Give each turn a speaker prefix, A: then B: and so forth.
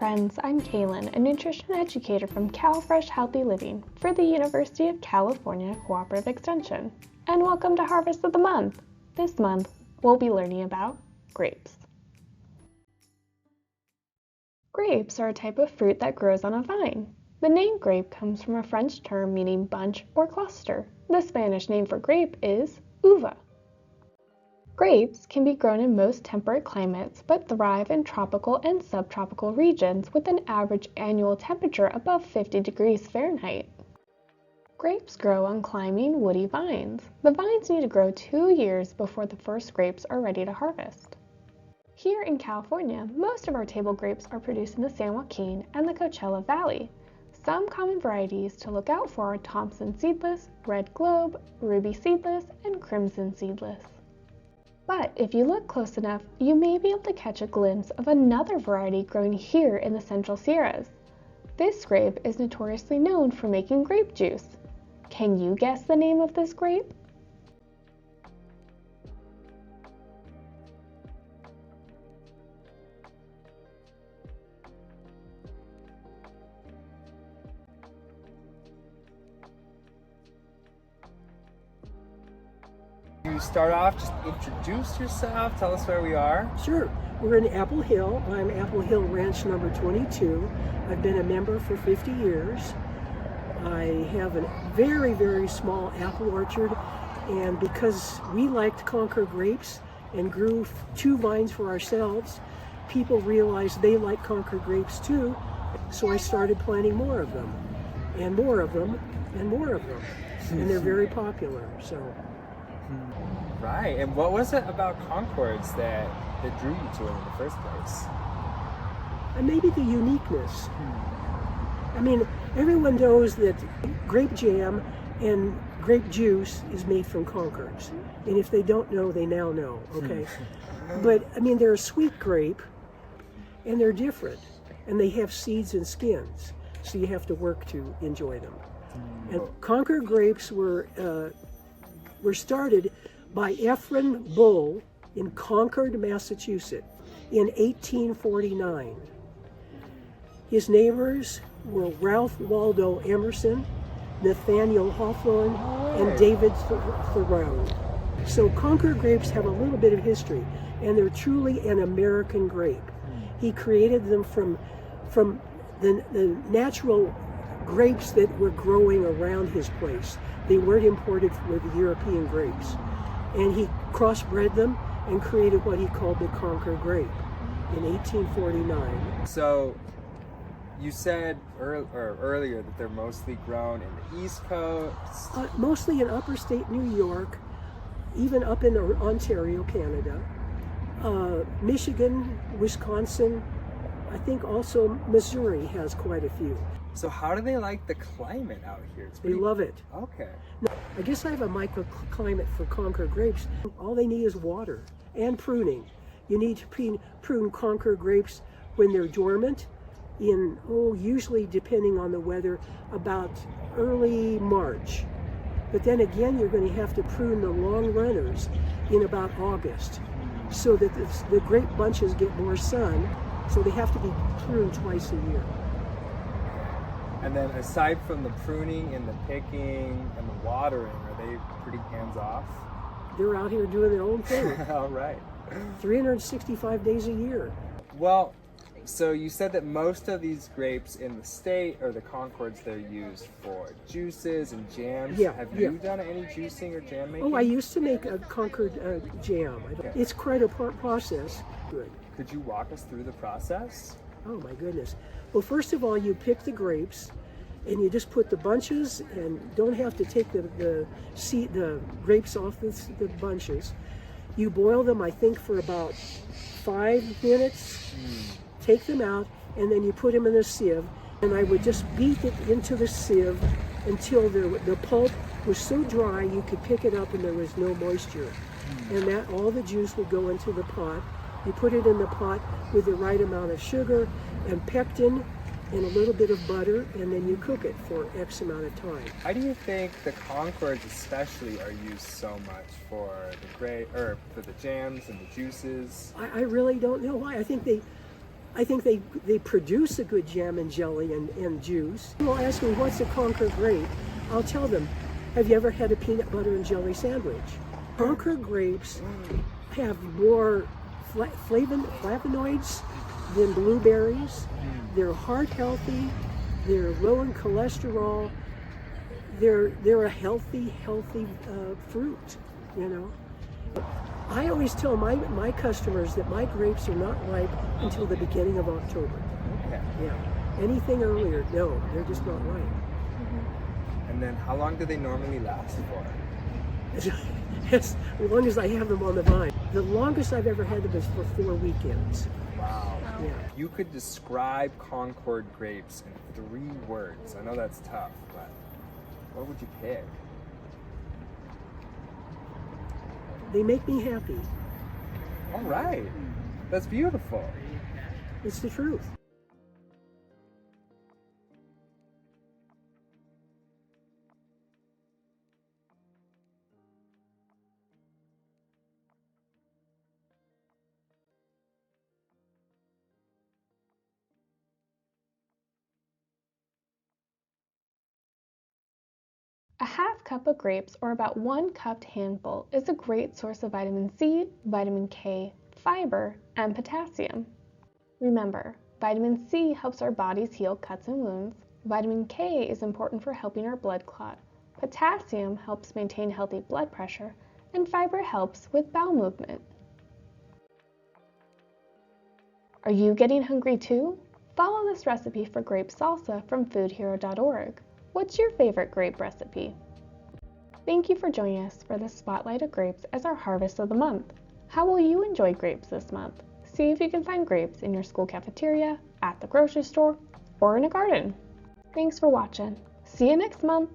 A: friends, I'm Kaylin, a nutrition educator from CalFresh Healthy Living for the University of California Cooperative Extension. And welcome to Harvest of the Month. This month, we'll be learning about grapes. Grapes are a type of fruit that grows on a vine. The name grape comes from a French term meaning bunch or cluster. The Spanish name for grape is uva. Grapes can be grown in most temperate climates but thrive in tropical and subtropical regions with an average annual temperature above 50 degrees Fahrenheit. Grapes grow on climbing, woody vines. The vines need to grow 2 years before the first grapes are ready to harvest. Here in California, most of our table grapes are produced in the San Joaquin and the Coachella Valley. Some common varieties to look out for are Thompson seedless, Red Globe, Ruby seedless, and Crimson seedless. But if you look close enough, you may be able to catch a glimpse of another variety growing here in the Central Sierras. This grape is notoriously known for making grape juice. Can you guess the name of this grape?
B: You start off, just introduce yourself, tell us where we are.
C: Sure. We're in Apple Hill. I'm Apple Hill Ranch number 22. I've been a member for 50 years. I have a very, very small apple orchard, and because we liked Concord grapes and grew 2 vines for ourselves, people realized they like Concord grapes too, so I started planting more of them, and more of them, and more of them, and they're very popular. So.
B: Right, and what was it about Concords that drew you to it in the first place?
C: And maybe the uniqueness. I mean, everyone knows that grape jam and grape juice is made from Concords. And if they don't know, they now know, okay? But, I mean, they're a sweet grape, and they're different. And they have seeds and skins, so you have to work to enjoy them. And Concord grapes were started by Ephraim Bull in Concord, Massachusetts in 1849. His neighbors were Ralph Waldo Emerson, Nathaniel Hawthorne, and David Thoreau. So Concord grapes have a little bit of history, and they're truly an American grape. He created them from the natural grapes that were growing around his place. They weren't imported with European grapes. And he crossbred them and created what he called the Concord grape in 1849.
B: So you said earlier that they're mostly grown in the East Coast?
C: Mostly in upper state New York, even up in Ontario, Canada, Michigan, Wisconsin, I think also Missouri has quite a few.
B: So how do they like the climate out here?
C: They love it.
B: Okay.
C: Now, I guess I have a microclimate for Concord grapes. All they need is water and pruning. You need to prune Concord grapes when they're dormant in, usually depending on the weather, about early March. But then again, you're going to have to prune the long runners in about August so that the grape bunches get more sun. So they have to be pruned twice a year.
B: And then aside from the pruning and the picking and the watering, are they pretty hands-off?
C: They're out here doing their own thing.
B: All right.
C: 365 days a year.
B: Well, so you said that most of these grapes in the state, or the Concords, they're used for juices and jams.
C: Yeah.
B: Have you done any juicing or jam making?
C: Oh, I used to make a Concord jam. It's quite a process. Good.
B: Could you walk us through the process?
C: Oh my goodness. Well, first of all, you pick the grapes and you just put the bunches, and don't have to take the grapes off the bunches. You boil them, I think, for about 5 minutes. Take them out, and then you put them in a sieve. And I would just beat it into the sieve until the pulp was so dry you could pick it up and there was no moisture. And that all the juice would go into the pot. You put it in the pot with the right amount of sugar and pectin and a little bit of butter, and then you cook it for X amount of time.
B: Why do you think the Concords especially are used so much for the for the jams and the juices?
C: I really don't know why. I think I think they produce a good jam and jelly and juice. People ask me, what's a Concord grape? I'll tell them, have you ever had a peanut butter and jelly sandwich? Concord grapes have more flavonoids than blueberries. They're heart healthy. They're low in cholesterol. They're a healthy fruit, you know. I always tell my customers that my grapes are not ripe until the beginning of October.
B: Okay.
C: Yeah. Anything earlier, no, they're just not ripe.
B: And then how long do they normally last for?
C: As long as I have them on the vine. The longest I've ever had them is for 4 weekends.
B: Wow.
C: Yeah.
B: You could describe Concord grapes in 3 words. I know that's tough, but what would you pick?
C: They make me happy.
B: All right. That's beautiful.
C: It's the truth.
A: A half cup of grapes, or about 1 cupped handful, is a great source of vitamin C, vitamin K, fiber, and potassium. Remember, vitamin C helps our bodies heal cuts and wounds, vitamin K is important for helping our blood clot, potassium helps maintain healthy blood pressure, and fiber helps with bowel movement. Are you getting hungry too? Follow this recipe for grape salsa from foodhero.org. What's your favorite grape recipe? Thank you for joining us for the Spotlight of Grapes as our harvest of the month. How will you enjoy grapes this month? See if you can find grapes in your school cafeteria, at the grocery store, or in a garden. Thanks for watching. See you next month.